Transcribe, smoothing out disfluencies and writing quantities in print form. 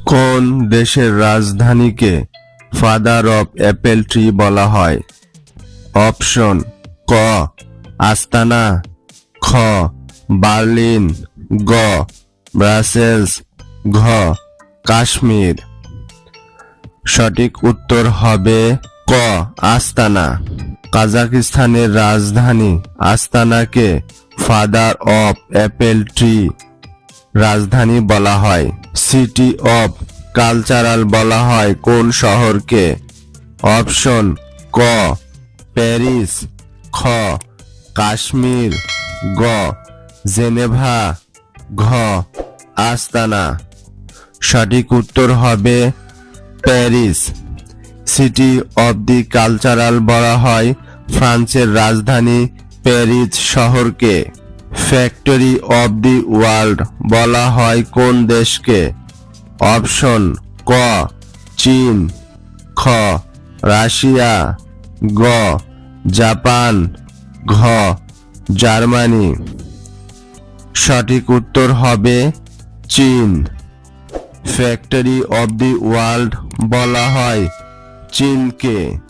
কোন দেশের রাজধানীকে father of Apple tree বলা হয়? অপশন ক আস্তানা, খ বার্লিন, গ ব্রাসেলস, ঘ কাশ্মীর। সঠিক উত্তর হবে ক আস্তানা। কাজাকিস্তানের রাজধানী আস্তানাকে ফাদার অফ অ্যাপেল ট্রি রাজধানী বলা হয়। সিটি অফ কালচারাল বলা হয় কোন শহরকে? অপশন ক প্যারিস, খ কাশ্মীর, গ জেনেভা, ঘ আস্তানা। সঠিক উত্তর হবে Paris. City of the cultural বলা হয় ফ্রান্সের রাজধানী প্যারিস শহরকে। ফ্যাক্টরি অফ দি ওয়ার্ল্ড বলা হয় কোন দেশকে? অপশন ক চীন, খ রাশিয়া, গ জাপান, ঘ জার্মানি। সঠিক উত্তর হবে চীন। ফ্যাক্টরি অফ দি ওয়ার্ল্ড বলা হয় চীনকে।